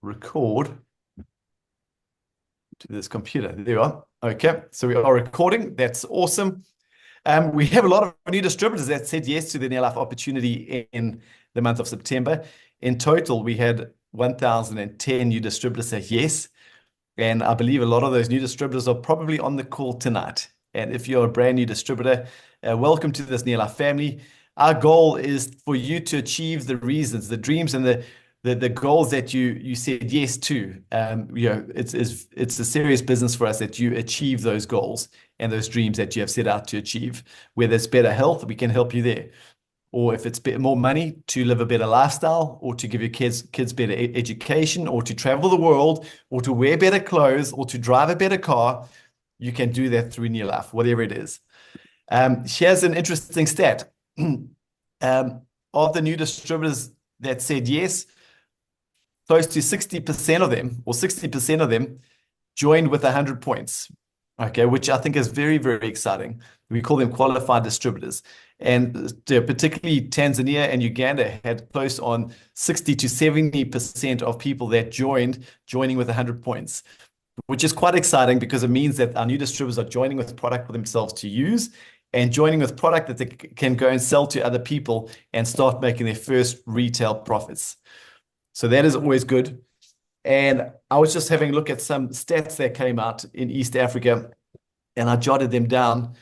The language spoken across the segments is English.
record to this computer. There you are. Okay, so we are recording. That's awesome. We have a lot of new distributors that said yes to the Near Life opportunity in the month of September. In total, we had 1,010 new distributors say yes. And I believe a lot of those new distributors are probably on the call tonight. And if you're a brand new distributor, welcome to this Near Life family. Our goal is for you to achieve the reasons, the dreams, and the goals that you said yes to. It's a serious business for us that you achieve those goals and those dreams that you have set out to achieve. Whether it's better health, we can help you there. Or if it's more money to live a better lifestyle, or to give your kids better education, or to travel the world, or to wear better clothes, or to drive a better car, you can do that through Near Life, whatever it is. Here's an interesting stat. Of the new distributors that said yes, close to 60% of them, or 60% of them, joined with 100 points. Okay, which I think is very, very exciting. We call them qualified distributors. And particularly Tanzania and Uganda had close on 60 to 70% of people that joining with 100 points, which is quite exciting because it means that our new distributors are joining with product for themselves to use and joining with product that they can go and sell to other people and start making their first retail profits. So that is always good. And I was just having a look at some stats that came out in East Africa, and I jotted them down.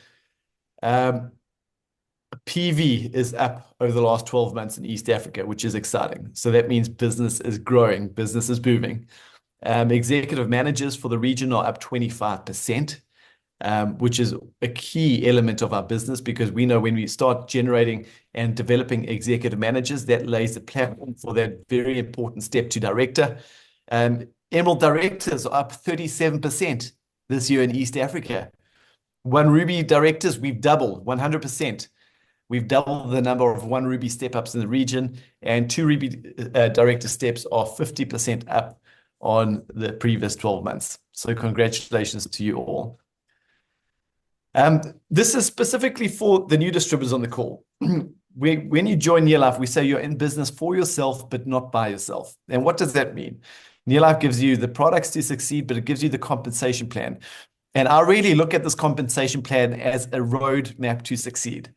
PV is up over the last 12 months in East Africa, which is exciting. So that means business is growing, business is booming. Executive managers for the region are up 25%, which is a key element of our business, because we know when we start generating and developing executive managers, that lays the platform for that very important step to director. Emerald directors are up 37% this year in East Africa. One Ruby directors, we've doubled 100%. We've doubled the number of One Ruby step-ups in the region, and Two Ruby director steps are 50% up on the previous 12 months. So congratulations to you all. This is specifically for the new distributors on the call. When you join Near Life, we say you're in business for yourself, but not by yourself. And what does that mean? Near Life gives you the products to succeed, but it gives you the compensation plan. And I really look at this compensation plan as a roadmap to succeed.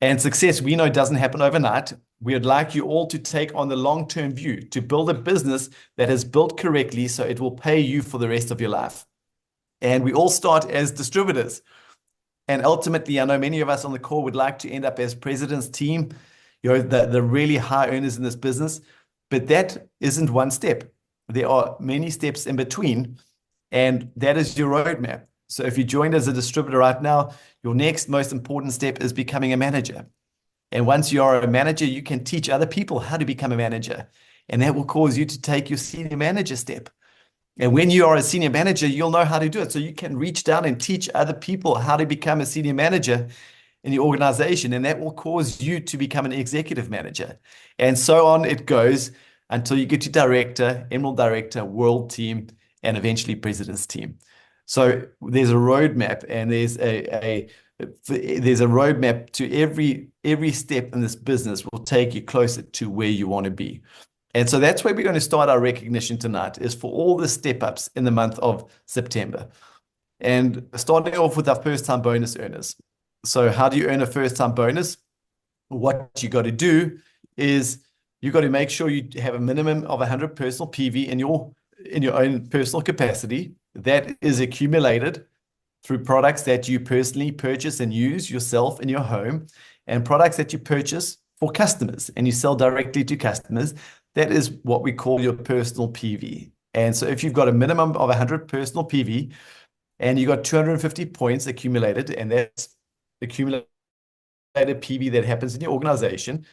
And success, we know, doesn't happen overnight. We would like you all to take on the long-term view, to build a business that is built correctly so it will pay you for the rest of your life. And we all start as distributors. And ultimately, I know many of us on the call would like to end up as president's team, the really high earners in this business. But that isn't one step. There are many steps in between, and that is your roadmap. So if you joined as a distributor right now, your next most important step is becoming a manager. And once you are a manager, you can teach other people how to become a manager. And that will cause you to take your senior manager step. And when you are a senior manager, you'll know how to do it. So you can reach down and teach other people how to become a senior manager in the organization. And that will cause you to become an executive manager. And so on it goes until you get to director, emerald director, world team, and eventually president's team. So there's a roadmap, and there's a roadmap to every step in this business will take you closer to where you want to be. And so that's where we're going to start our recognition tonight, is for all the step-ups in the month of September. And starting off with our first-time bonus earners. So how do you earn a first-time bonus? What you got to do is you got to make sure you have a minimum of 100 personal PV in your own personal capacity that is accumulated through products that you personally purchase and use yourself in your home, and products that you purchase for customers and you sell directly to customers. That is what we call your personal PV. And so if you've got a minimum of 100 personal PV and you got 250 points accumulated, and that's accumulated PV that happens in your organization,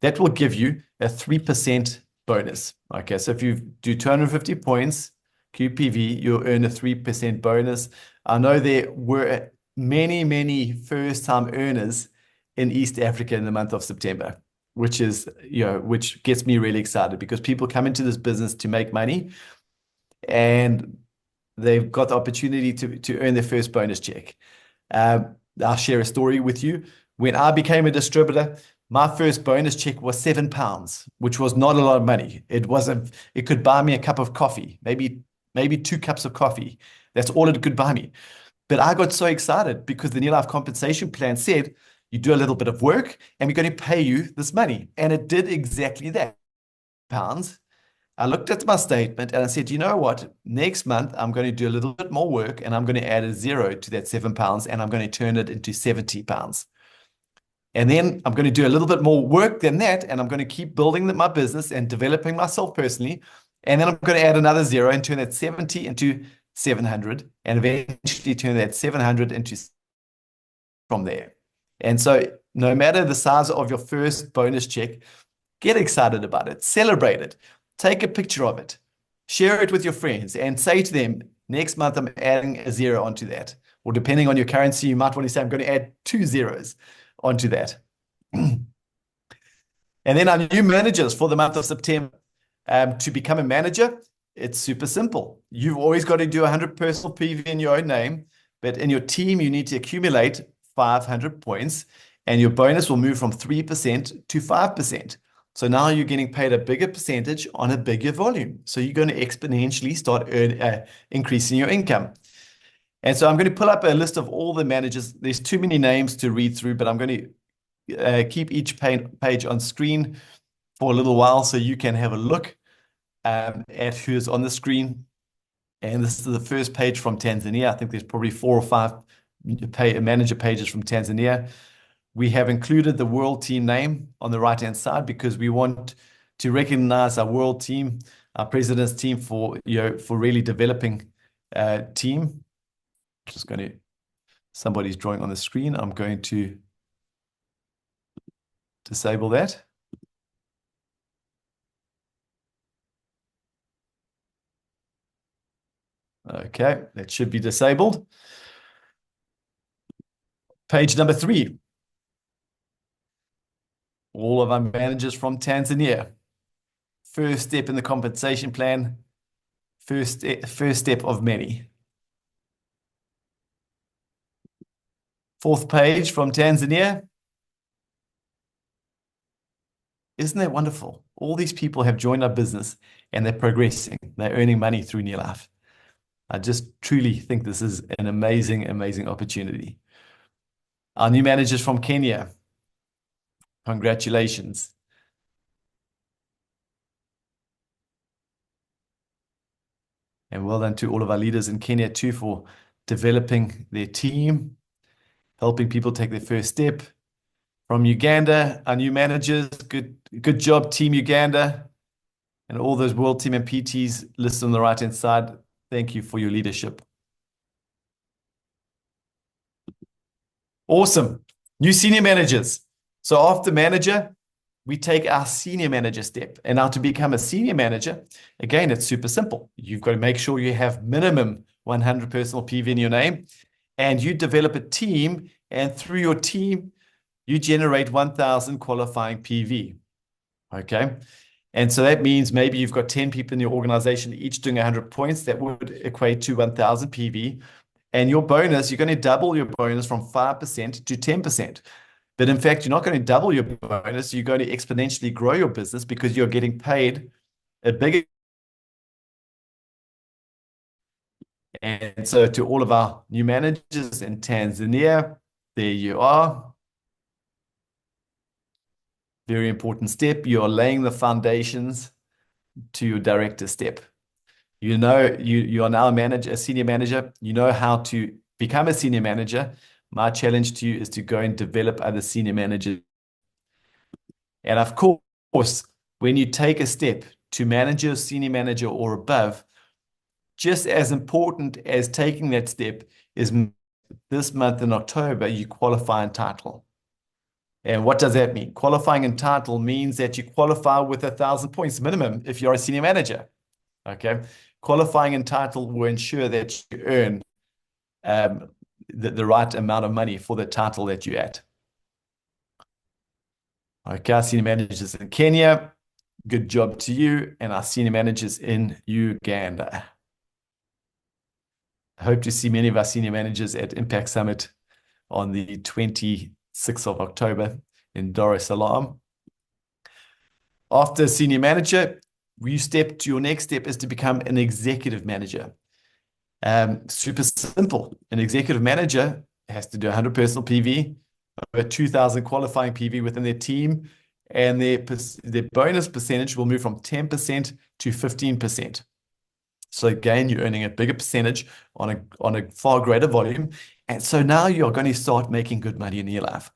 that will give you a 3% bonus. Okay, so if you do 250 points QPV, you'll earn a 3% bonus. I know there were many, many first-time earners in East Africa in the month of September, which gets me really excited, because people come into this business to make money, and they've got the opportunity to earn their first bonus check. I'll share a story with you. When I became a distributor, My first bonus check was £7, which was not a lot of money. It could buy me a cup of coffee, maybe 2 cups of coffee. That's all it could buy me. But I got so excited because the New Life compensation plan said you do a little bit of work and we're going to pay you this money. And it did exactly that. Pounds. I looked at my statement and I said, you know what? Next month, I'm going to do a little bit more work and I'm going to add a zero to that £7 and I'm going to turn it into £70. And then I'm going to do a little bit more work than that. And I'm going to keep building my business and developing myself personally. And then I'm going to add another zero and turn that 70 into 700 and eventually turn that 700 into from there. And so no matter the size of your first bonus check, get excited about it, celebrate it, take a picture of it, share it with your friends and say to them, next month I'm adding a zero onto that. Or depending on your currency, you might want to say, I'm going to add 2 zeros onto that. And then our new managers for the month of September. To become a manager, it's super simple. You've always got to do 100 personal PV in your own name, but in your team, you need to accumulate 500 points, and your bonus will move from 3% to 5%. So now you're getting paid a bigger percentage on a bigger volume. So you're going to exponentially start increasing your income. And so I'm going to pull up a list of all the managers. There's too many names to read through, but I'm going to keep each page on screen for a little while so you can have a look at who's on the screen. And this is the first page from Tanzania. I think there's probably 4 or 5 manager pages from Tanzania. We have included the world team name on the right-hand side because we want to recognize our world team, our president's team for really developing team. Just going to, somebody's drawing on the screen. I'm going to disable that. Okay, that should be disabled. Page number 3. All of our managers from Tanzania. First step in the compensation plan. First step of many. 4th page from Tanzania. Isn't that wonderful? All these people have joined our business and they're progressing. They're earning money through New Life. I just truly think this is an amazing, amazing opportunity. Our new managers from Kenya. Congratulations. And well done to all of our leaders in Kenya too for developing their team, helping people take their first step. From Uganda, our new managers, good job, Team Uganda. And all those world team and PTs listed on the right-hand side, thank you for your leadership. Awesome. New senior managers. So after manager, we take our senior manager step. And now to become a senior manager, again, it's super simple. You've got to make sure you have minimum 100 personal PV in your name, and you develop a team, and through your team, you generate 1,000 qualifying PV. Okay. And so that means maybe you've got 10 people in your organization, each doing 100 points. That would equate to 1,000 PV. And your bonus, you're going to double your bonus from 5% to 10%. But in fact, you're not going to double your bonus. You're going to exponentially grow your business because you're getting paid a bigger. And so to all of our new managers in Tanzania, there you are. Very important step. You're laying the foundations to your director step. You know, you are now a senior manager. You know how to become a senior manager. My challenge to you is to go and develop other senior managers. And of course, when you take a step to manager, senior manager, or above, just as important as taking that step is this month in October, you qualify in title. And what does that mean? Qualifying in title means that you qualify with 1,000 points minimum if you're a senior manager. Okay. Qualifying in title will ensure that you earn the right amount of money for the title that you're at. Okay, our senior managers in Kenya, good job to you, and our senior managers in Uganda. I hope to see many of our senior managers at Impact Summit on the 26th of October. in Dar es Salaam. After senior manager, your next step is to become an executive manager. Super simple. An executive manager has to do 100 personal PV, over 2,000 qualifying PV within their team, and their bonus percentage will move from 10% to 15%. So again, you're earning a bigger percentage on a far greater volume. And so now you're going to start making good money in your life.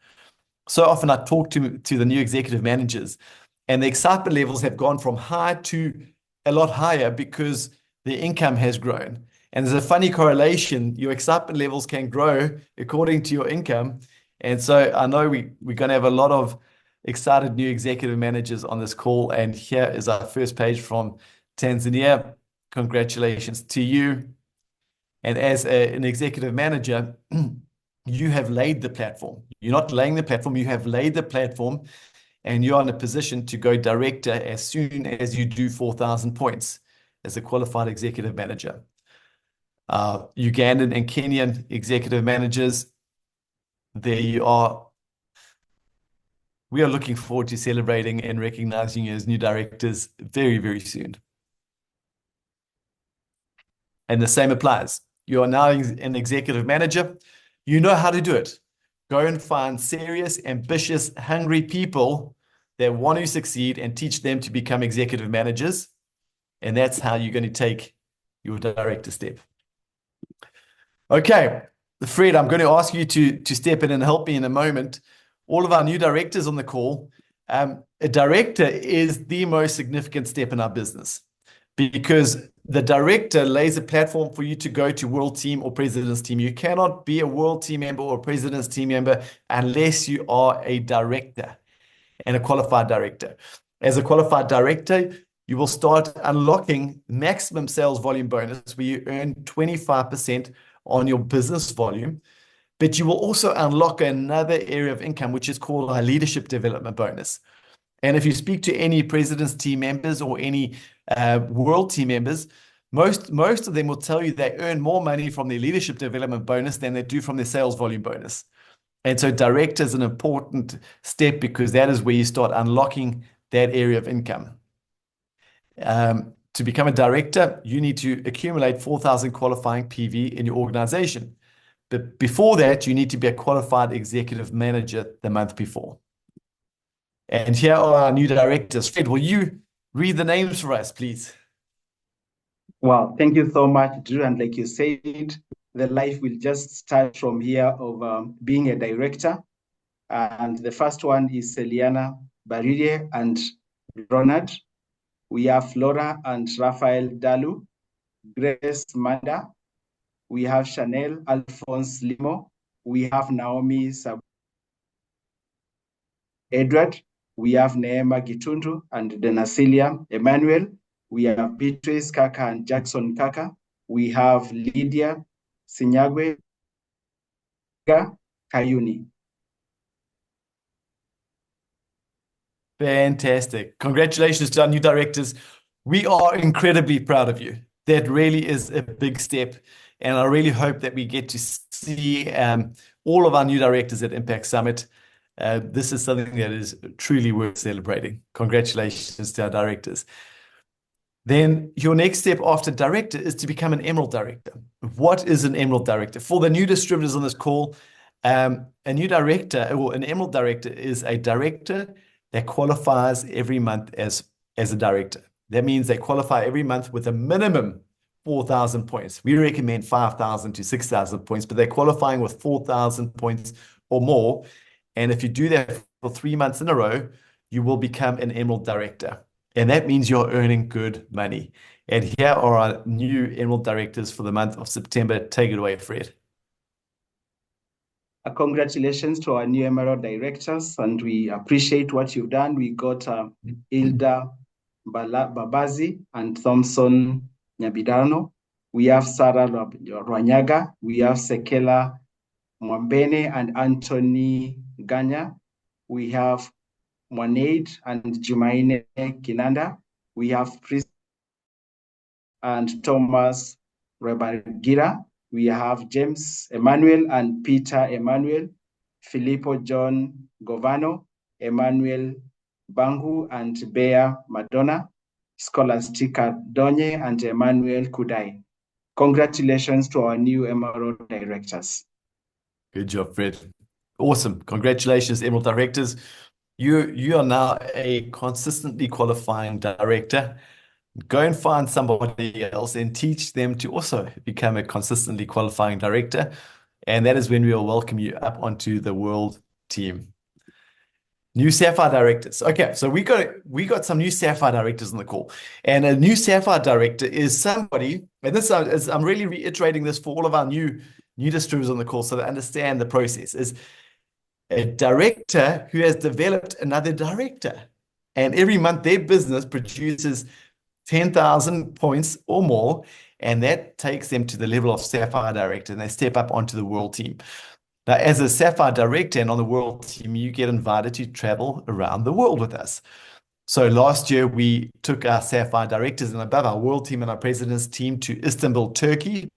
So often I talk to the new executive managers, and the excitement levels have gone from high to a lot higher because their income has grown. And there's a funny correlation. Your excitement levels can grow according to your income. And so I know we're going to have a lot of excited new executive managers on this call. And here is our first page from Tanzania. Congratulations to you. And as an executive manager, you have laid the platform. You're not laying the platform, you have laid the platform, and you're in a position to go director as soon as you do 4,000 points as a qualified executive manager. Ugandan and Kenyan executive managers, there you are. We are looking forward to celebrating and recognizing you as new directors very, very soon. And the same applies. You are now an executive manager. You know how to do it. Go and find serious, ambitious, hungry people that want to succeed and teach them to become executive managers. And that's how you're going to take your director step. Okay, Fred, I'm going to ask you to step in and help me in a moment. All of our new directors on the call, a director is the most significant step in our business because the director lays a platform for you to go to world team or president's team. You cannot be a world team member or president's team member unless you are a director and a qualified director. As a qualified director, you will start unlocking maximum sales volume bonus where you earn 25% on your business volume, but you will also unlock another area of income, which is called our leadership development bonus. And if you speak to any president's team members or any world team members, most of them will tell you they earn more money from their leadership development bonus than they do from their sales volume bonus. And so director is an important step because that is where you start unlocking that area of income. To become a director, you need to accumulate 4,000 qualifying PV in your organization. But before that, you need to be a qualified executive manager the month before. And here are our new directors. Fred, will you read the names for us, please? Wow, thank you so much, Drew. And like you said, the life will just start from here of being a director. And the first one is Eliana Barille and Ronald. We have Flora and Raphael Dalu, Grace Manda. We have Chanel Alphonse Limo. We have Naomi Edward. We have Neema Gitundu and Denasilia Emmanuel. We have Beatrice Kaka and Jackson Kaka. We have Lydia Sinyagwe Kayuni. Fantastic. Congratulations to our new directors. We are incredibly proud of you. That really is a big step. And I really hope that we get to see all of our new directors at Impact Summit. This is something that is truly worth celebrating. Congratulations to our directors. Then your next step after director is to become an Emerald Director. What is an Emerald Director? For the new distributors on this call, a new director or an Emerald Director is a director that qualifies every month as a director. That means they qualify every month with a minimum 4,000 points. We recommend 5,000 to 6,000 points, but they're qualifying with 4,000 points or more. And if you do that for 3 months in a row, you will become an Emerald Director. And that means you're earning good money. And here are our new Emerald Directors for the month of September. Take it away, Fred. Congratulations to our new Emerald Directors, and we appreciate what you've done. We got Ilda Babazi and Thompson Nyabidano. We have Sarah Rwanyaga. We have Sekela Mwambene and Anthony Ganya. We have Mwaneid and Jumaine Kinanda. We have Chris and Thomas Rebagira. We have James Emmanuel and Peter Emmanuel, Filippo John Govano. Emmanuel Bangu and Bea Madonna, Scholastica Donye and Emmanuel Kudai. Congratulations to our new Emerald directors. Good job, Fred. Awesome. Congratulations, Emerald directors. You are now a consistently qualifying director. Go and find somebody else and teach them to also become a consistently qualifying director. And that is when we will welcome you up onto the world team. New Sapphire directors. Okay, so we got some new Sapphire directors on the call. And a new Sapphire director is somebody, and this is, I'm really reiterating this for all of our new distributors on the call so they understand the process, is a director who has developed another director. And every month their business produces 10,000 points or more, and that takes them to the level of Sapphire director, and they step up onto the world team. Now, as a Sapphire director and on the world team, you get invited to travel around the world with us. So last year, we took our Sapphire directors and above, our world team and our president's team, to Istanbul, Turkey,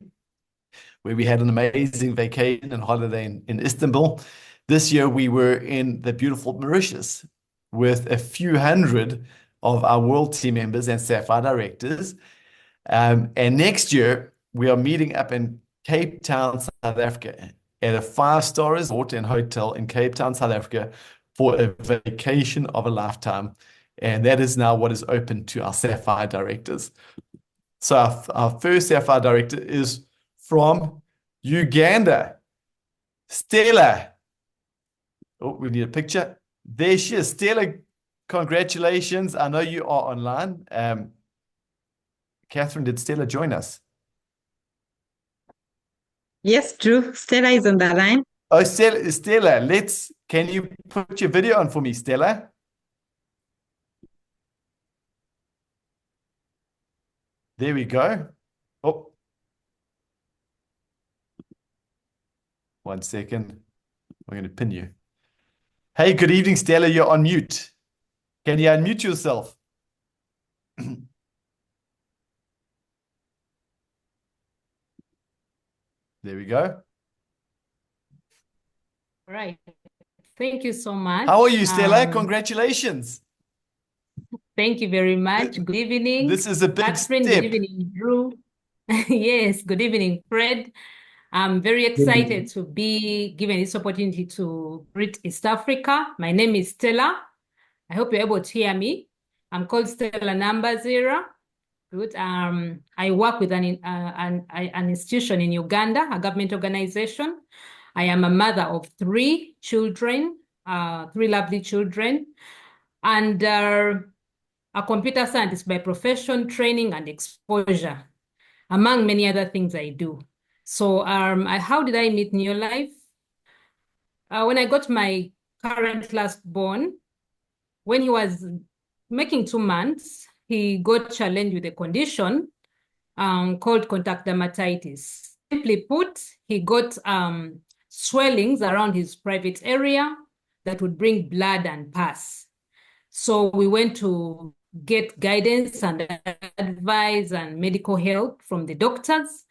where we had an amazing vacation and holiday in Istanbul. This year, we were in the beautiful Mauritius with a few hundred of our world team members and Sapphire directors. And next year, we are meeting up in Cape Town, South Africa, at a 5-star resort and hotel in Cape Town, South Africa, for a vacation of a lifetime. And that is now what is open to our Sapphire directors. So our first Sapphire director is from Uganda, Stella. Oh, we need a picture. There she is. Stella, congratulations. I know you are online. Catherine, did Stella join us? Yes, Drew. Stella is on the line. Oh, Stella, can you put your video on for me, Stella? There we go. Oh, 1 second. I'm going to pin you. Hey, good evening, Stella. You're on mute. Can you unmute yourself? There we go. All right. Thank you so much. How are you, Stella? Congratulations. Thank you very much. Good evening. This is a big Catherine, step. good evening, Drew. Yes, good evening, Fred. I'm very excited to be given this opportunity to greet East Africa. My name is Stella. I hope you're able to hear me. I'm called Stella number 0. Good. I work with an institution in Uganda, a government organization. I am a mother of 3 children, 3 lovely children, and a computer scientist by profession, training, and exposure, among many other things I do. So how did I meet Neolife? When I got my current last born, when he was making 2 months, he got challenged with a condition called contact dermatitis. Simply put, he got swellings around his private area that would bring blood and pus. So we went to get guidance and advice and medical help from the doctors,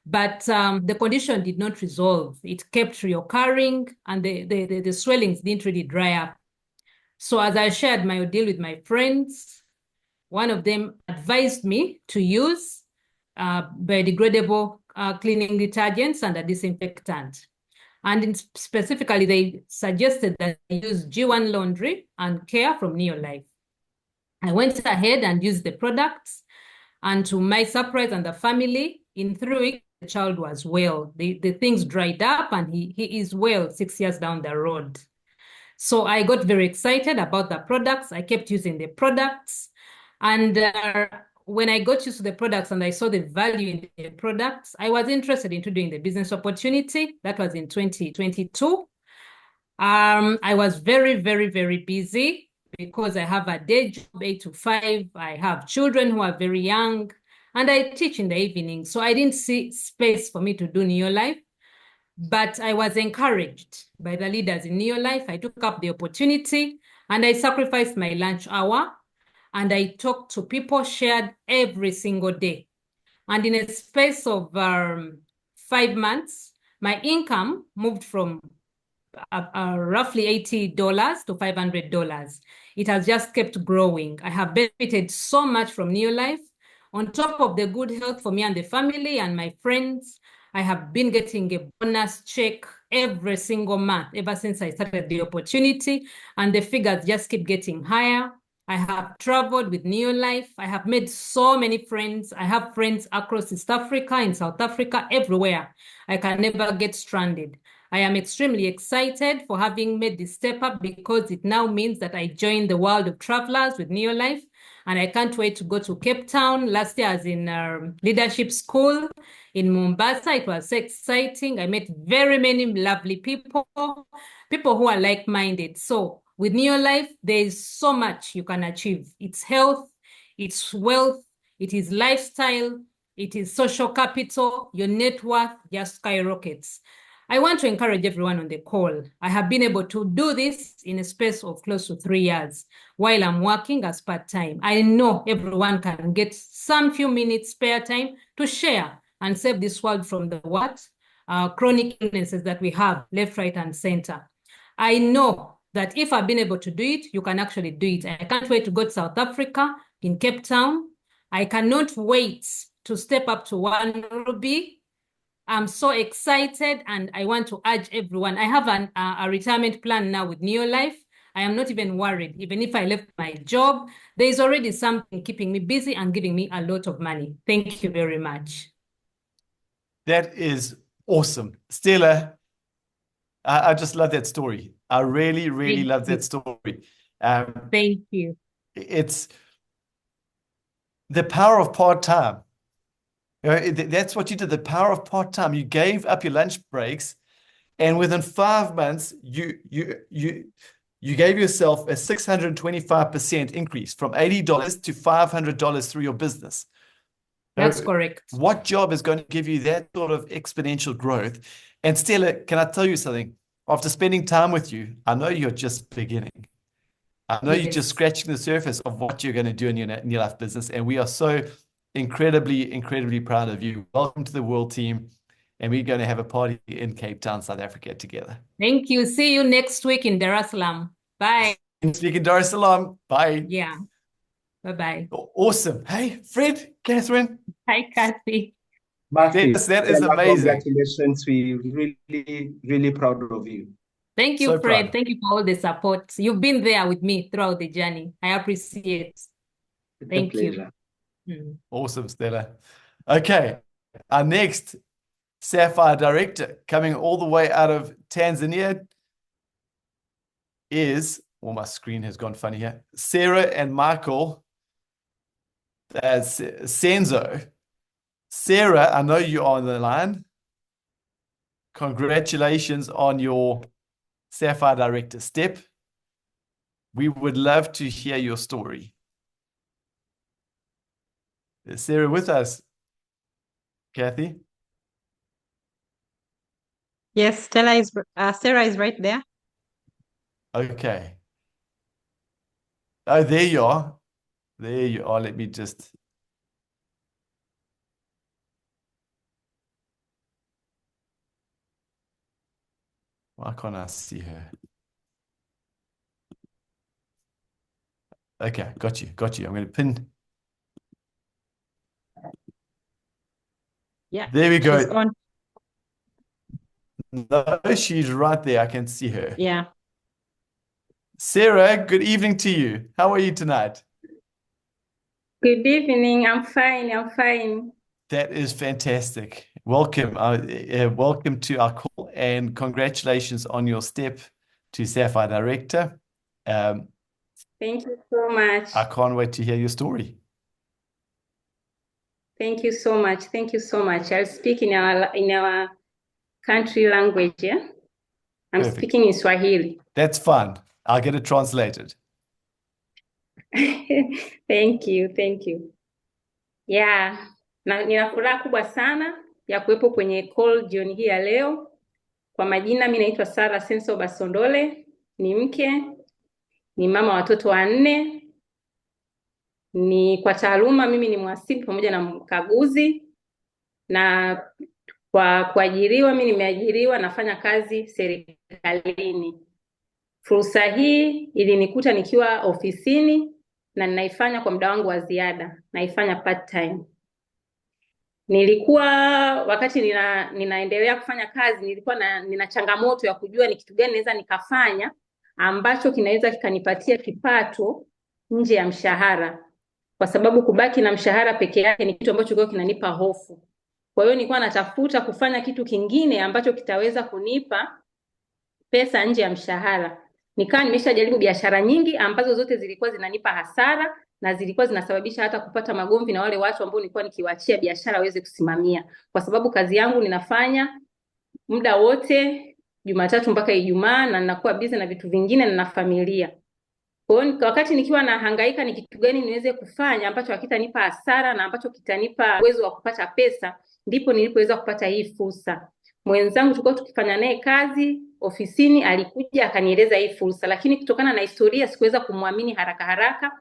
but the condition did not resolve. It kept reoccurring, and the swellings didn't really dry up. So as I shared my ordeal with my friends, one of them advised me to use biodegradable cleaning detergents and a disinfectant. And specifically, they suggested that I use G1 Laundry and Care from Neolife. I went ahead and used the products, and to my surprise and the family, in 3 weeks, the child was well. The things dried up, and he is well 6 years down the road. So I got very excited about the products. I kept using the products. And when I got used to the products and I saw the value in the products, I was interested into doing the business opportunity. That was in 2022. I was very, very, very busy because I have a day job, 8 to 5. I have children who are very young, and I teach in the evening. So I didn't see space for me to do Neolife. But I was encouraged by the leaders in Neolife. I took up the opportunity, and I sacrificed my lunch hour, and I talked to people, shared every single day. And in a space of 5 months, my income moved from roughly $80 to $500. It has just kept growing. I have benefited so much from Neolife. On top of the good health for me and the family and my friends, I have been getting a bonus check every single month ever since I started the opportunity, and the figures just keep getting higher. I have traveled with Neolife. I have made so many friends. I have friends across East Africa, in South Africa, everywhere. I can never get stranded. I am extremely excited for having made this step up because it now means that I joined the world of travelers with Neolife, and I can't wait to go to Cape Town. Last year I was in leadership school in Mombasa. It was so exciting. I met very many lovely people who are like-minded. So with Neolife, there is so much you can achieve. It's health, it's wealth, it is lifestyle, it is social capital. Your net worth just skyrockets. I want to encourage everyone on the call. I have been able to do this in a space of close to 3 years while I'm working as part-time. I know everyone can get some few minutes spare time to share and save this world from the chronic illnesses that we have left, right, and center. I know that if I've been able to do it, you can actually do it. I can't wait to go to South Africa, in Cape Town. I cannot wait to step up to One Ruby. I'm so excited, and I want to urge everyone. I have a retirement plan now with Neolife. I am not even worried. Even if I left my job, there is already something keeping me busy and giving me a lot of money. Thank you very much. That is awesome. Stella, I just love that story. I really, really Thank love you. that story. Thank you. It's the power of part-time. You know, that's what you did, the power of part-time. You gave up your lunch breaks, and within 5 months, you gave yourself a 625% increase from $80 to $500 through your business. That's correct. What job is going to give you that sort of exponential growth? And Stella, can I tell you something? After spending time with you, I know you're just beginning. I know you're just scratching the surface of what you're going to do in your Neolife business, and we are so incredibly, incredibly proud of you. Welcome to the World Team, and we're going to have a party in Cape Town, South Africa together. Thank you. See you next week in Dar es Salaam. Bye. Next week in Dar es Salaam. Bye. Yeah. Bye-bye. Awesome. Hey, Fred, Catherine. Hi, Kathy. Massive. That is amazing. Congratulations. We're really, really proud of you. Thank you, So Fred. proud. Thank you for all the support. You've been there with me throughout the journey. I appreciate it. Thank you. Awesome, Stella. Okay, our next Sapphire Director coming all the way out of Tanzania is, well, my screen has gone funny here, Sarah and Michael Senzo. Sarah, I know you are on the line. Congratulations on your Sapphire Director step. We would love to hear your story. Is Sarah with us? Kathy? Yes, Sarah is right there. Okay. Oh, there you are. There you are. Let me just... Why can't I see her? Okay, got you. I'm going to pin. Yeah. There we go. She's on. No, she's right there. I can see her. Yeah. Sarah, good evening to you. How are you tonight? Good evening. I'm fine. That is fantastic. Welcome. Welcome to our call, and congratulations on your step to Sapphire Director. Thank you so much. I can't wait to hear your story. Thank you so much. I'll speak in our country language, yeah? I'm Perfect. speaking in Swahili. That's fun. I'll get it translated. Thank you. Yeah. Nina furaha kubwa sana ya kuwepo kwenye call jioni hii ya leo. Kwa majina mimi naitwa Sarah Senzo Basondole, ni mke, ni mama watoto 4. Ni kwa taaluma mimi ni mhasibu pamoja na mkaguzi, na Kwa kuajiriwa, mimi nimeajiriwa, nafanya kazi serikalini. Fursa hii ilinikuta nikiwa ofisini na ninaifanya kwa muda wangu wa ziada, naifanya part time. Nilikuwa wakati ninaendelea kufanya kazi, nina changamoto ya kujua ni kitu gani naweza nikafanya ambacho kinaweza kikanipatia kipato nje ya mshahara, kwa sababu kubaki na mshahara peke yake ni kitu ambacho kilikuwa kinanipa hofu. Kwa hiyo nilikuwa natafuta kufanya kitu kingine ambacho kitaweza kunipa pesa nje ya mshahara. Nikawa nimeshajaribu biashara nyingi ambazo zote zilikuwa zinanipa hasara na zilikuwa zinasababisha hata kupata magomvi na wale watu ambao nilikuwa nikiwaachia biashara waweze kusimamia, kwa sababu kazi yangu ninafanya muda wote Jumatatu mpaka Ijumaa, na ninakuwa busy na vitu vingine na familia. Kwa hiyo wakati nikiwa nahangaika ni kitu gani niweze kufanya ambacho hakitanipa hasara na ambacho kitanipa uwezo wa kupata pesa, ndipo nilipoweza kupata hii fursa. Mwenzangu tulikuwa tukifanya naye kazi ofisini, alikuja akanieleza hii fursa, lakini kutokana na historia sikuweza kumwamini haraka haraka.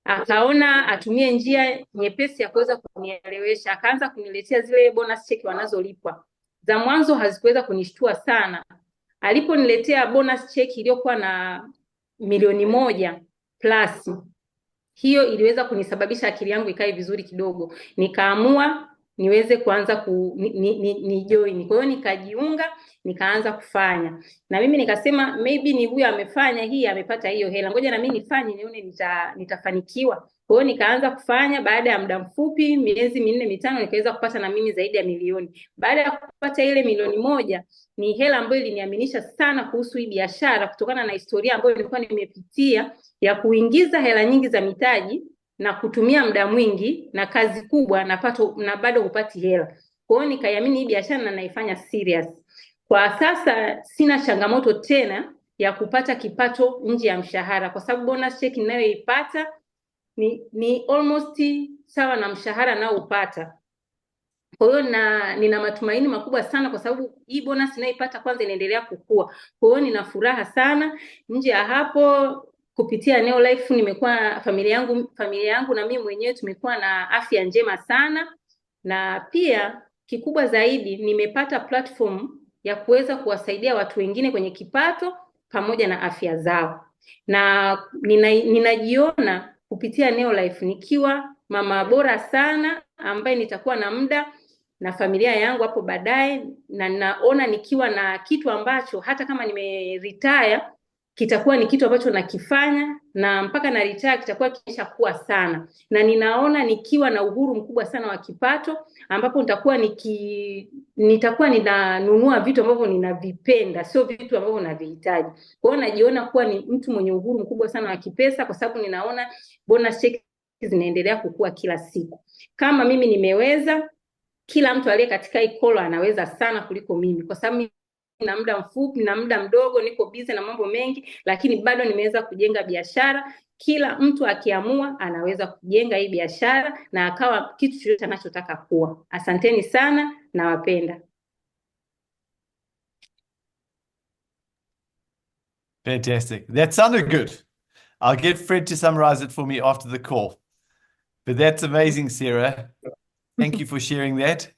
Akaona atumie njia nyepesi ya kuweza kunielewesha, akaanza kuniletea zile bonus check wanazolipwa. Za mwanzo hazikuweza kunishtua sana. Aliponiletea bonus check iliyokuwa na milioni 1+, hiyo iliweza kunisababisha akili yangu ikae vizuri kidogo. Nikaamua niweze kuanza ni join. Kwa hiyo nikajiunga, nikaanza kufanya. Na mimi nikasema maybe ni huyu amefanya hii, amepata hiyo hela, ngoja na mimi nifanye nione nitafanikiwa. Kwa hiyo nikaanza kufanya. Baada ya muda mfupi, miezi 4-5, nikaweza kupata na mimi zaidi ya milioni. Baada ya kupata ile milioni 1, ni hela ambayo iliniaminisha sana kuhusu hii biashara, kutokana na historia ambayo nilikuwa nimepitia ya kuingiza hela nyingi za mitaji na kutumia muda mwingi na kazi kubwa na bado hupati hela. Kwa hiyo nikaiamini hii biashara na naifanya serious. Kwa sasa sina changamoto tena ya kupata kipato nje ya mshahara, kwa sababu bonus check ninayoipata ni almost sawa na mshahara naoupata. Kwa hiyo nina matumaini makubwa sana, kwa sababu hii bonus ninayoipata kwanza inaendelea kukua. Kwa hiyo nina furaha sana. Nje ya hapo, kupitia Neo Life nimekuwa familia yangu na mimi mwenyewe tumekuwa na afya njema sana, na pia kikubwa zaidi nimepata platform ya kuweza kuwasaidia watu wengine kwenye kipato pamoja na afya zao, na ninajiona kupitia Neo Life nikiwa mama bora sana, ambaye nitakuwa na muda na familia yangu hapo baadaye, na naona nikiwa na kitu ambacho hata kama nimeretire kitakuwa ni kitu ambacho nakifanya, na mpaka na retire kitakuwa kimeshakuwa sana, na ninaona nikiwa na uhuru mkubwa sana wa kipato, ambapo nitakuwa ninanunua vitu ambavyo ninavipenda, sio vitu ambavyo navihitaji. Kwa hiyo najiona kuwa ni mtu mwenye uhuru mkubwa sana wa kipesa, kwa sababu ninaona bonus check zinaendelea kukua kila siku. Kama mimi nimeweza, kila mtu aliye katika hii call anaweza sana kuliko mimi, kwa sababu na muda mfupi na muda mdogo, niko busy na mambo mengi, lakini bado nimeweza kujenga biashara. Kila mtu akiamua anaweza kujenga hii biashara na akawa kitu chochote anachotaka kuwa. Asanteni sana, nawapenda. Fantastic. That sounded good. I'll get Fred to summarize it for me after the call. But that's amazing, Sarah. Thank you for sharing that.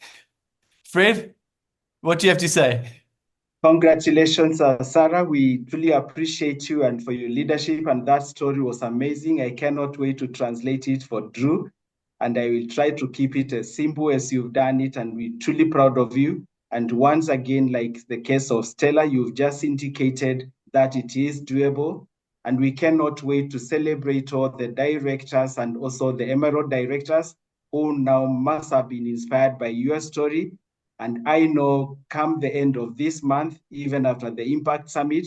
Fred, what do you have to say? Congratulations, Sarah. We truly appreciate you and for your leadership, and that story was amazing. I cannot wait to translate it for Drew, and I will try to keep it as simple as you've done it, and we're truly proud of you. And once again, like the case of Stella, you've just indicated that it is doable, and we cannot wait to celebrate all the directors and also the Emerald directors who now must have been inspired by your story. And I know come the end of this month, even after the Impact Summit,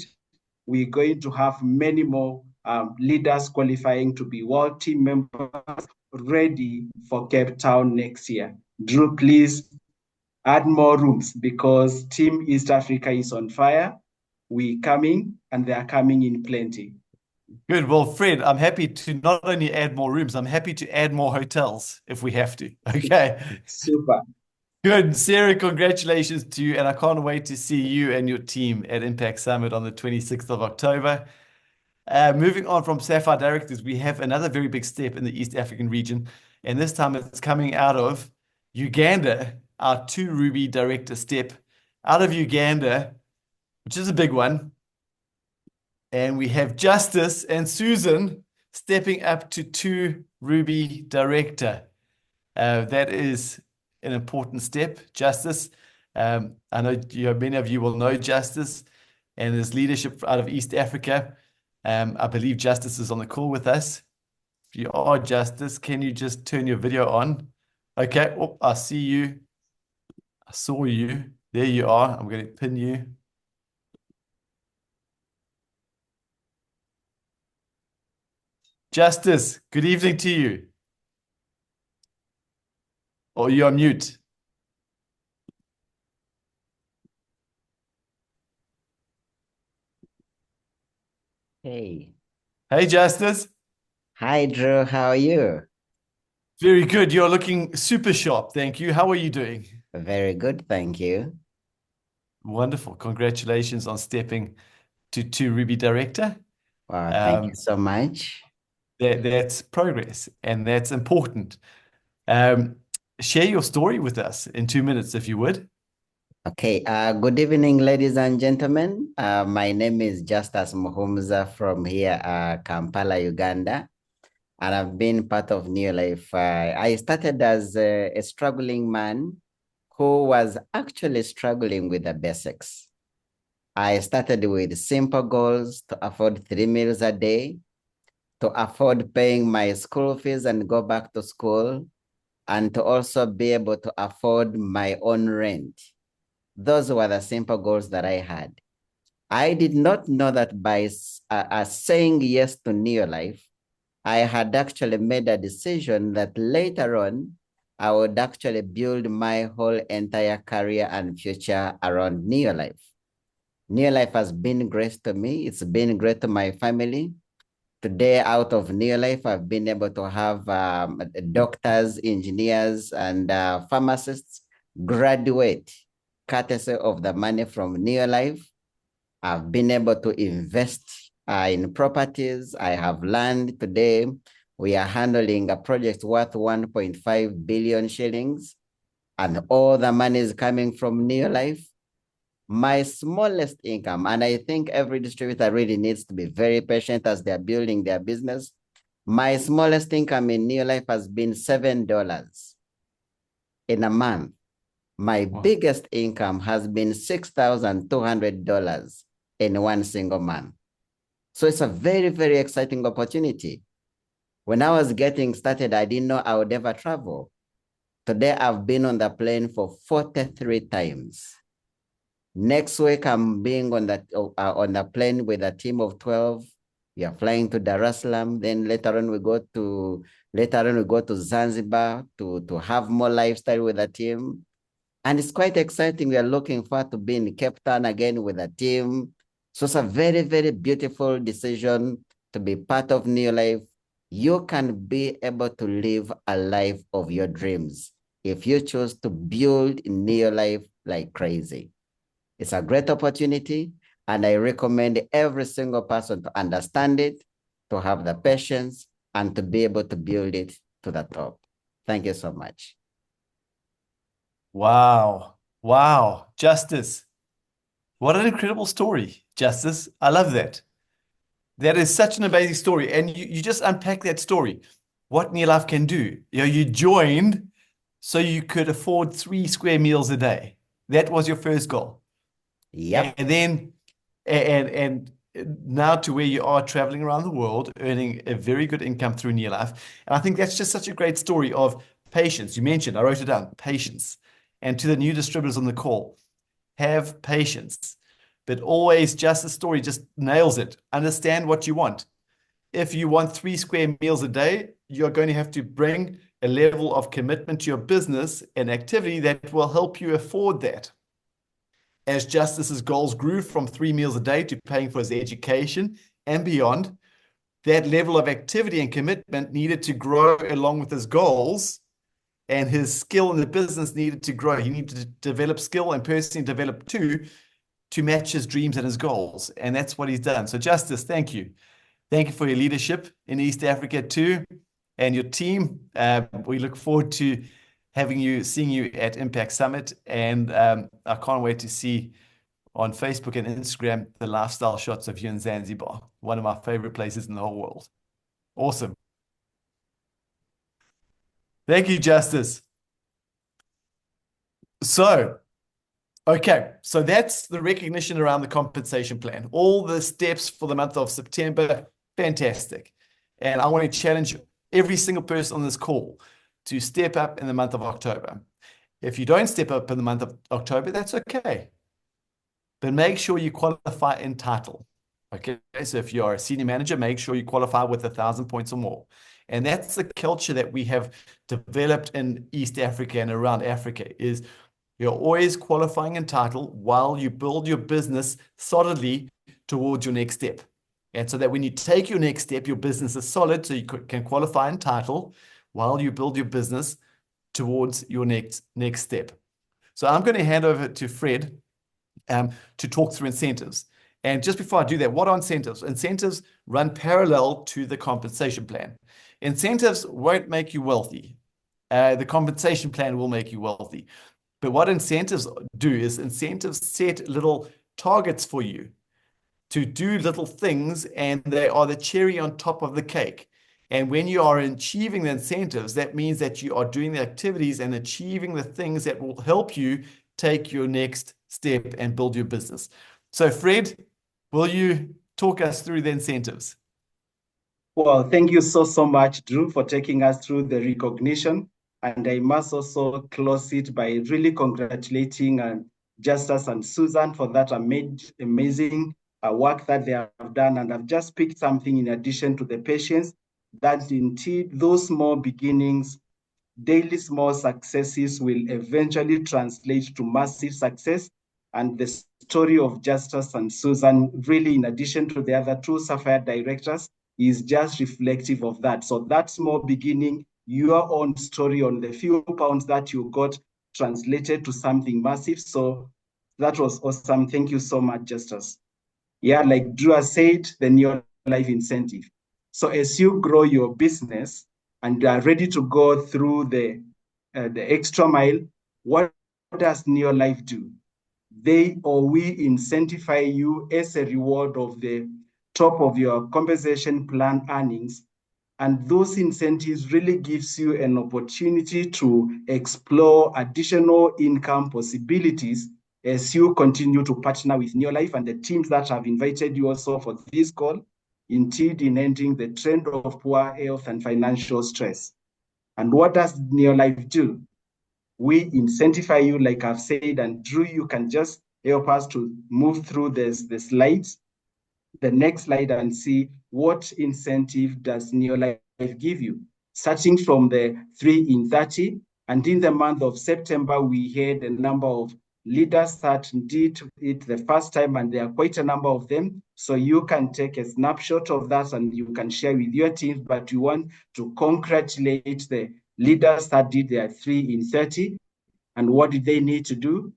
we're going to have many more leaders qualifying to be World Team members ready for Cape Town next year. Drew, please add more rooms, because Team East Africa is on fire. We're coming, and they are coming in plenty. Good. Well, Fred, I'm happy to not only add more rooms, I'm happy to add more hotels if we have to. Okay. Super. Good. Sarah, congratulations to you. And I can't wait to see you and your team at Impact Summit on the 26th of October. Moving on from Sapphire Directors, we have another very big step in the East African region. And this time it's coming out of Uganda. our 2 Ruby Director step out of Uganda, which is a big one. And we have Justice and Susan stepping up to 2 Ruby Director. That is an important step. Justice, I know many of you will know Justice and his leadership out of East Africa. I believe Justice is on the call with us. If you are Justice, can you just turn your video on? Okay, oh, I see you. I saw you. There you are. I'm going to pin you. Justice, good evening to you. Oh, you're on mute. Hey. Hey, Justice. Hi, Drew. How are you? Very good. You're looking super sharp. Thank you. How are you doing? Very good, thank you. Wonderful. Congratulations on stepping to 2 Ruby Director. Wow, thank you so much. That's progress, and that's important. Share your story with us in 2 minutes, if you would. Okay, good evening, ladies and gentlemen. My name is Justus Muhumuza from here, Kampala, Uganda, and I've been part of New Life. I started as a struggling man who was actually struggling with the basics. I started with simple goals to afford 3 meals a day, to afford paying my school fees and go back to school, and to also be able to afford my own rent. Those were the simple goals that I had. I did not know that by saying yes to New Life, I had actually made a decision that later on, I would actually build my whole entire career and future around New Life. New Life has been great to me. It's been great to my family. Today, out of New Life, I've been able to have doctors, engineers, and pharmacists graduate courtesy of the money from New Life. I've been able to invest in properties. I have land today. We are handling a project worth 1.5 billion shillings, and all the money is coming from New Life. My smallest income, and I think every distributor really needs to be very patient as they're building their business. My smallest income in New Life has been $7 in a month. My biggest income has been $6,200 in one single month. So it's a very, very exciting opportunity. When I was getting started, I didn't know I would ever travel. Today, I've been on the plane for 43 times. Next week, I'm being on the plane with a team of 12. We are flying to Dar es Salaam. Then later on, we go to Zanzibar to have more lifestyle with the team. And it's quite exciting. We are looking forward to being in Cape Town again with a team. So it's a very, very beautiful decision to be part of New Life. You can be able to live a life of your dreams if you choose to build New Life like crazy. It's a great opportunity, and I recommend every single person to understand it, to have the patience, and to be able to build it to the top. Thank you so much. Wow. Wow. Justice. What an incredible story, Justice. I love that. That is such an amazing story. And you just unpack that story. What New Life can do. You joined so you could afford 3 square meals a day. That was your first goal. Yep. And then, and now to where you are traveling around the world, earning a very good income through New Life. And I think that's just such a great story of patience. You mentioned, I wrote it down, patience. And to the new distributors on the call, have patience. But always, just the story just nails it. Understand what you want. If you want 3 square meals a day, you're going to have to bring a level of commitment to your business and activity that will help you afford that. As Justice's goals grew from 3 meals a day to paying for his education and beyond, that level of activity and commitment needed to grow along with his goals, and his skill in the business needed to grow. He needed to develop skill and personally develop too, to match his dreams and his goals. And that's what he's done. So Justice, thank you. Thank you for your leadership in East Africa too, and your team. We look forward to seeing you at Impact Summit. And I can't wait to see on Facebook and Instagram the lifestyle shots of you in Zanzibar, one of my favorite places in the whole world. Awesome. Thank you, Justice. So, okay, so that's the recognition around the compensation plan. All the steps for the month of September, fantastic. And I want to challenge every single person on this call to step up in the month of October. If you don't step up in the month of October, that's okay. But make sure you qualify in title. Okay, so if you're a senior manager, make sure you qualify with 1,000 points or more. And that's the culture that we have developed in East Africa and around Africa, is you're always qualifying in title while you build your business solidly towards your next step. And so that when you take your next step, your business is solid, so you can qualify in title while you build your business towards your next step. So I'm going to hand over to Fred to talk through incentives. And just before I do that, what are incentives? Incentives run parallel to the compensation plan. Incentives won't make you wealthy. The compensation plan will make you wealthy. But what incentives do is incentives set little targets for you to do little things, and they are the cherry on top of the cake. And when you are achieving the incentives, that means that you are doing the activities and achieving the things that will help you take your next step and build your business. So Fred, will you talk us through the incentives? Well, thank you so much, Drew, for taking us through the recognition. And I must also close it by really congratulating Justus and Susan for that amazing work that they have done. And I've just picked something in addition to the patience, that indeed those small beginnings, daily small successes will eventually translate to massive success. And the story of Justus and Susan, really, in addition to the other two Sapphire directors, is just reflective of that. So that small beginning, your own story on the few pounds that you got translated to something massive. So that was awesome. Thank you so much, Justus. Yeah, like Drew has said, the Neo Life incentive. So as you grow your business and you are ready to go through the extra mile, what does Neo Life do? We incentivize you as a reward of the top of your compensation plan earnings. And those incentives really gives you an opportunity to explore additional income possibilities as you continue to partner with Neolife and the teams that have invited you also for this call, indeed in ending the trend of poor health and financial stress. And what does Neolife do? We incentivize you, like I've said, and Drew, you can just help us to move through the slides, the next slide, and see what incentive does Neolife give you. Starting from the 3 in 30, and in the month of September, we had a number of leaders that did it the first time, and there are quite a number of them. So you can take a snapshot of that and you can share with your teams, but you want to congratulate the leaders that did their 3 in 30. And what did they need to do?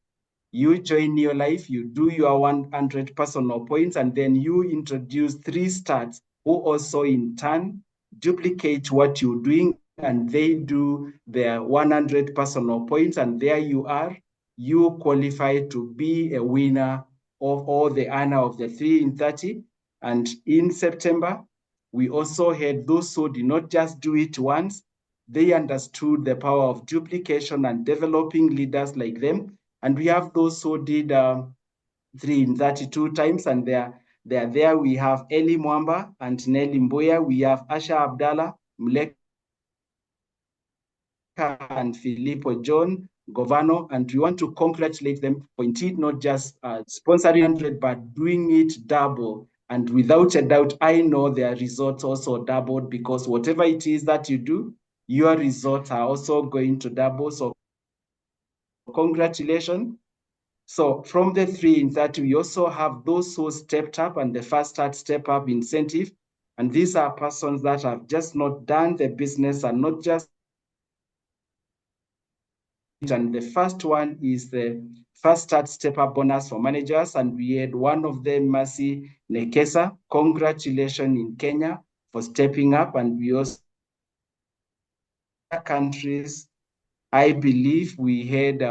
You join Neolife, you do your 100 personal points, and then you introduce 3 stats who also in turn duplicate what you're doing, and they do their 100 personal points, and there you are. You qualify to be a winner of all the honor of the 3 in 30. And in September, we also had those who did not just do it once. They understood the power of duplication and developing leaders like them. And we have those who did 3 in 32 times, and they're there. We have Eli Mwamba and Nelly Mboya. We have Asha Abdallah, Mleka and Filippo John Govano, and we want to congratulate them for indeed not just sponsoring 100, but doing it double. And without a doubt, I know their results also doubled, because whatever it is that you do, your results are also going to double. So congratulations. So from the 3 in 30, we also have those who stepped up, and the Fast Start Step Up incentive. And these are persons that have just not done the business and not just. And the first one is the Fast Start Step Up bonus for managers. And we had one of them, Mercy Nekesa. Congratulations in Kenya for stepping up. And we also countries I believe we had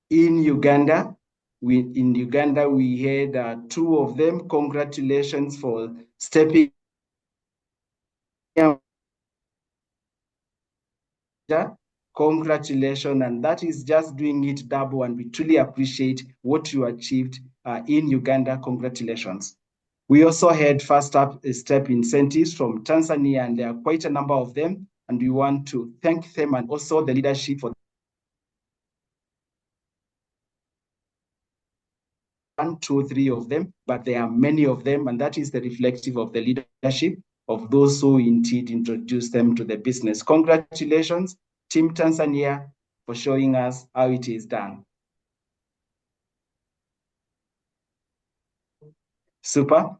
in Uganda. In Uganda, we had 2 of them. Congratulations for stepping up. Congratulations, and that is just doing it double, and we truly appreciate what you achieved in Uganda. Congratulations. We also had first step incentives from Tanzania, and there are quite a number of them, and we want to thank them and also the leadership for 1, 2, 3 of them, but there are many of them, and that is the reflective of the leadership of those who indeed introduced them to the business. Congratulations, Team Tanzania, for showing us how it is done. Super.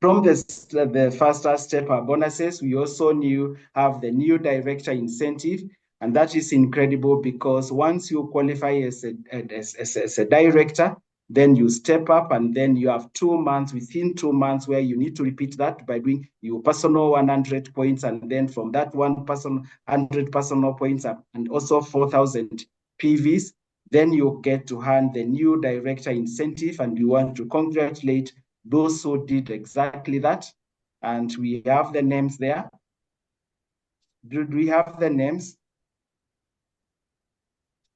From the faster step bonuses, we also have the new director incentive, and that is incredible because once you qualify as a director, then you step up, and then you have 2 months, within 2 months, where you need to repeat that by doing your personal 100 points, and then from that 100 personal points up, and also 4,000 PVs, then you get to hand the new director incentive, and we want to congratulate those who did exactly that. And we have the names there. Do we have the names?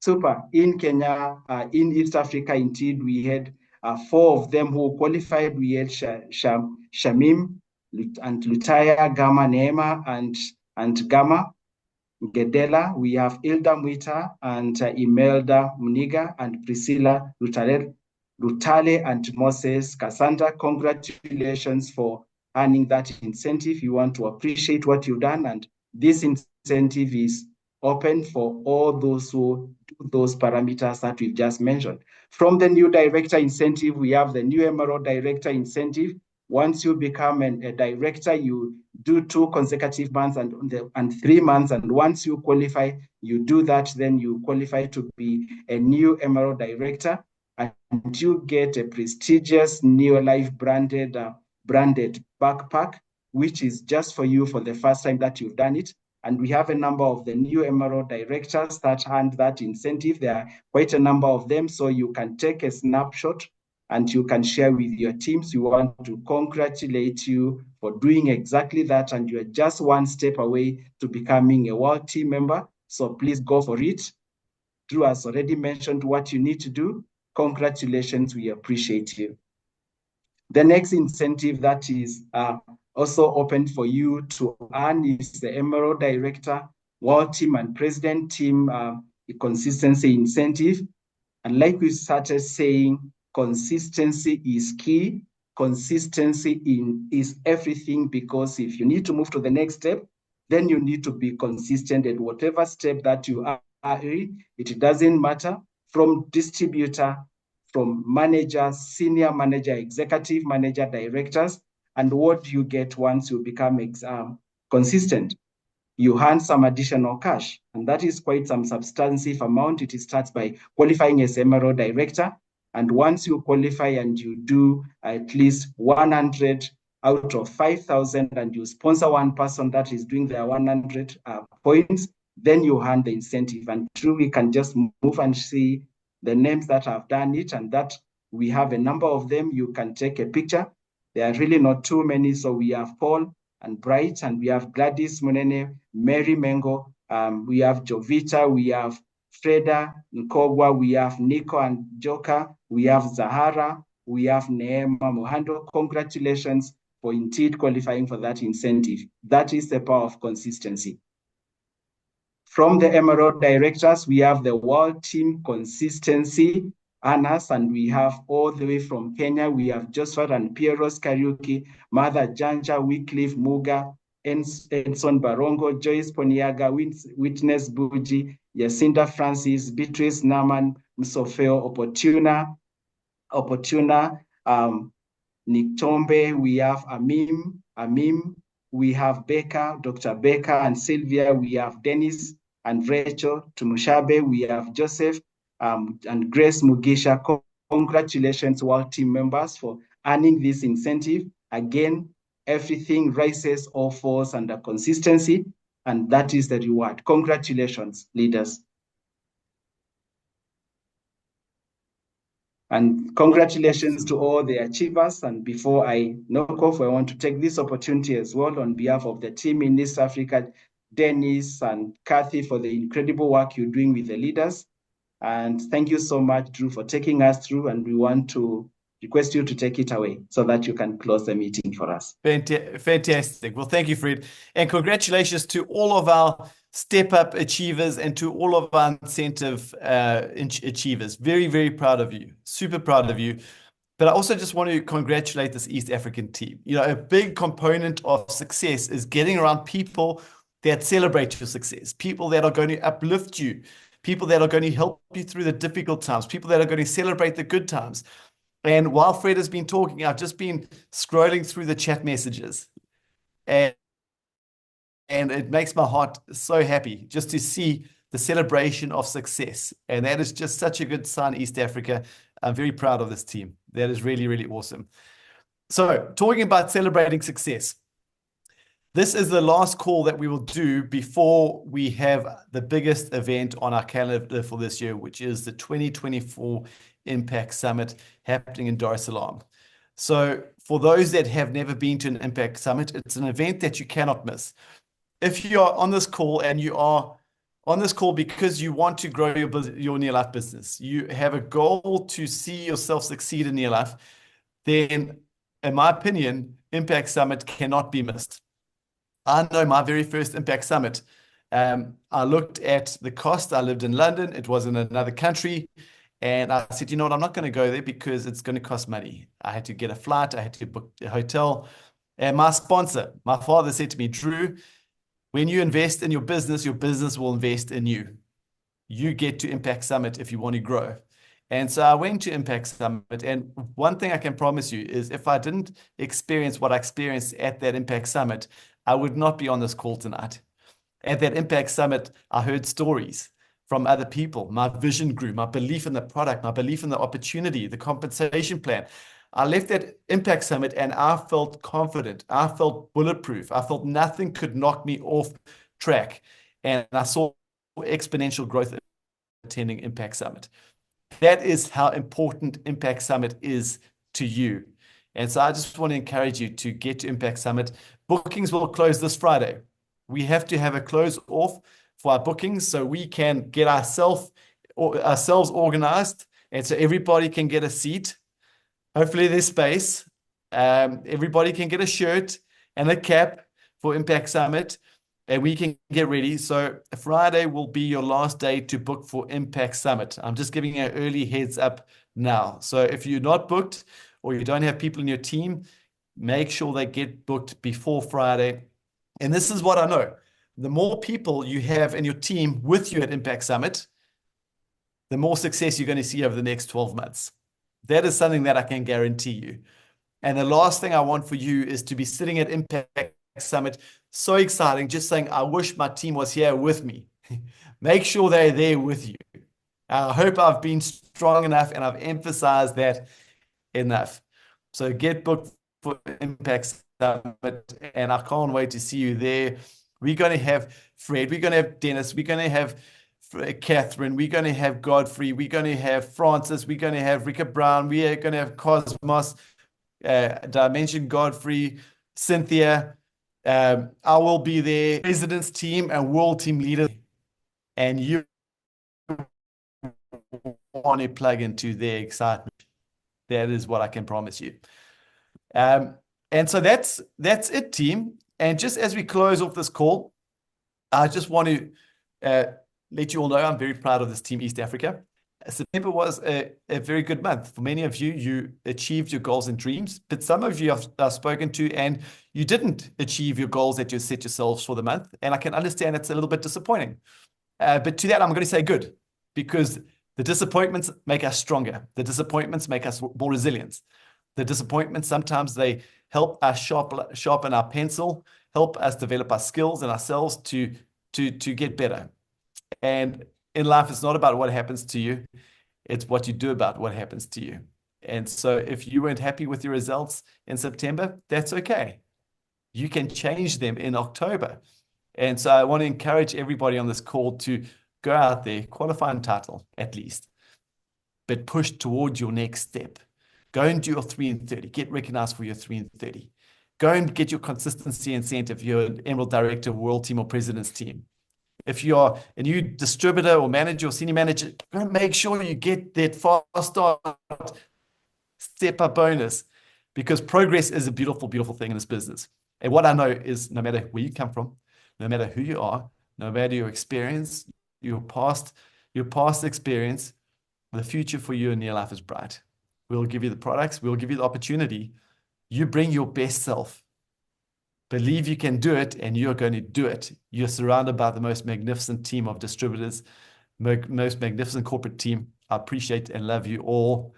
Super. In Kenya, in East Africa, indeed, we had 4 of them who qualified. We had Shamim and Lutaya, Gama Neema, and Gama Gedela. We have Ilda Mwita and Imelda Muniga and Priscilla Rutale and Moses Cassandra. Congratulations for earning that incentive. You want to appreciate what you've done, and this incentive is open for all those who do those parameters that we've just mentioned. From the new director incentive, we have the new Emerald director incentive. Once you become a director, you do 2 consecutive months and 3 months, and once you qualify, you do that, then you qualify to be a new Emerald director, and you get a prestigious Neolife branded backpack, which is just for you for the first time that you've done it. And we have a number of the new Emerald directors that hand that incentive. There are quite a number of them, so you can take a snapshot and you can share with your teams. We want to congratulate you for doing exactly that, and you're just 1 step away to becoming a World Team member. So please go for it. Drew has already mentioned what you need to do. Congratulations, we appreciate you. The next incentive that is also open for you to earn is the Emerald Director, World Team and President Team Consistency Incentive. And like we started saying, consistency is key. Consistency is everything, because if you need to move to the next step, then you need to be consistent at whatever step that you are in. It doesn't matter, from distributor, from manager, senior manager, executive manager, directors. And what do you get once you become consistent? You earn some additional cash, and that is quite some substantive amount. It starts by qualifying as Emerald Director, and once you qualify and you do at least 100 out of 5,000, and you sponsor 1 person that is doing their 100 points, then you earn the incentive. And we can just move and see the names that have done it, and that we have a number of them. You can take a picture. There are really not too many. So we have Paul and Bright, and we have Gladys Munene, Mary Mengo, we have Jovita, we have Freda Nkogwa, we have Nico and Joka, we have Zahara, we have Neema Mohando. Congratulations for indeed qualifying for that incentive. That is the power of consistency. From the Emerald directors, we have the World Team Consistency earners, and we have all the way from Kenya. We have Joshua and Pieros Kariuki, Mother Janja, Wycliffe Muga, Edson Barongo, Joyce Poniaga, Witness Buji, Yacinda Francis, Beatrice Naman, Msofeo Opportuna, Nick Tombe. We have Amim, we have Becca, Dr. Becca and Sylvia. We have Dennis and Rachel Tumushabe. We have Joseph and Grace Mugisha. Congratulations to our team members for earning this incentive. Again, everything rises or falls under consistency. and that is the reward. Congratulations, leaders. And congratulations to all the achievers. And before I knock off, I want to take this opportunity as well on behalf of the team in East Africa, Dennis and Kathy, for the incredible work you're doing with the leaders. And thank you so much, Drew, for taking us through. And we want to request you to take it away so that you can close the meeting for us. Fantastic. Well, thank you, Fred. And congratulations to all of our Step Up achievers and to all of our incentive achievers. Very, very proud of you. Super proud of you. But I also just want to congratulate this East African team. You know, a big component of success is getting around people that celebrate your success, people that are going to uplift you, people that are going to help you through the difficult times, people that are going to celebrate the good times. And while Fred has been talking, I've just been scrolling through the chat messages, and it makes my heart so happy just to see the celebration of success. And that is just such a good sign, East Africa. I'm very proud of this team. That is really, really awesome. So talking about celebrating success, this is the last call that we will do before we have the biggest event on our calendar for this year, which is the 2024 Impact Summit happening in Dar es Salaam. So for those that have never been to an Impact Summit, it's an event that you cannot miss. If you are on this call and you are on this call because you want to grow your near life business, you have a goal to see yourself succeed in near life, then in my opinion, Impact Summit cannot be missed. I know my very first Impact Summit, I looked at the cost. I lived in London. It was in another country. And I said, you know what, I'm not going to go there because it's going to cost money. I had to get a flight. I had to book a hotel. And my sponsor, my father, said to me, Drew, when you invest in your business will invest in you. You get to Impact Summit if you want to grow. And so I went to Impact Summit. And one thing I can promise you is if I didn't experience what I experienced at that Impact Summit, I would not be on this call tonight. At that Impact Summit, I heard stories from other people. My vision grew, my belief in the product, my belief in the opportunity, the compensation plan. I left that Impact Summit and I felt confident. I felt bulletproof. I felt nothing could knock me off track. And I saw exponential growth attending Impact Summit. That is how important Impact Summit is to you. And so I just want to encourage you to get to Impact Summit. Bookings will close this Friday. We have to have a close off for our bookings so we can get ourselves organized and so everybody can get a seat. Hopefully there's space. Everybody can get a shirt and a cap for Impact Summit and we can get ready. So Friday will be your last day to book for Impact Summit. I'm just giving you an early heads up now. So if you're not booked or you don't have people in your team, make sure they get booked before Friday. And this is what I know. The more people you have in your team with you at Impact Summit, the more success you're going to see over the next 12 months. That is something that I can guarantee you. And the last thing I want for you is to be sitting at Impact Summit, so exciting, just saying, I wish my team was here with me. Make sure they're there with you. I hope I've been strong enough and I've emphasized that enough. So get booked for Impact Summit, and I can't wait to see you there. We're going to have Fred, we're going to have Dennis, we're going to have Catherine, we're going to have Godfrey, we're going to have Francis, we're going to have Rika Brown, we are going to have Cosmos, Dimension Godfrey, Cynthia. I will be there, President's team and World Team Leader, and you want to plug into their excitement. That is what I can promise you. And so that's it, team. And just as we close off this call, I just want to let you all know I'm very proud of this team, East Africa. September was a very good month. For many of you, you achieved your goals and dreams, but some of you I've spoken to and you didn't achieve your goals that you set yourselves for the month. And I can understand it's a little bit disappointing. But to that, I'm going to say good, because the disappointments make us stronger. The disappointments make us more resilient. The disappointments, sometimes they help us sharpen our pencil, help us develop our skills and ourselves to get better. And in life, it's not about what happens to you. It's what you do about what happens to you. And so if you weren't happy with your results in September, that's okay. You can change them in October. And so I want to encourage everybody on this call to go out there, qualify in title at least, but push towards your next step. Go and do your 3 in 30. Get recognized for your 3 in 30. Go and get your consistency incentive. You're an Emerald Director, World Team, or President's Team. If you're a new distributor or manager or senior manager, go and make sure you get that fast start step up bonus, because progress is a beautiful, beautiful thing in this business. And what I know is no matter where you come from, no matter who you are, no matter your experience, your past experience, the future for you in Neolife is bright. We'll give you the products. We'll give you the opportunity. You bring your best self. Believe you can do it, and you're going to do it. You're surrounded by the most magnificent team of distributors, most magnificent corporate team. I appreciate and love you all.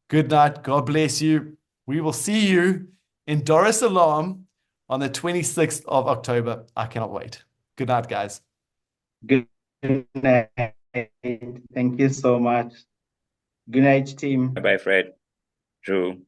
Good night. God bless you. We will see you in Dar es Salaam on the 26th of October. I cannot wait. Good night, guys. Good night. Thank you so much. Good night, team. Bye-bye, Fred. Drew.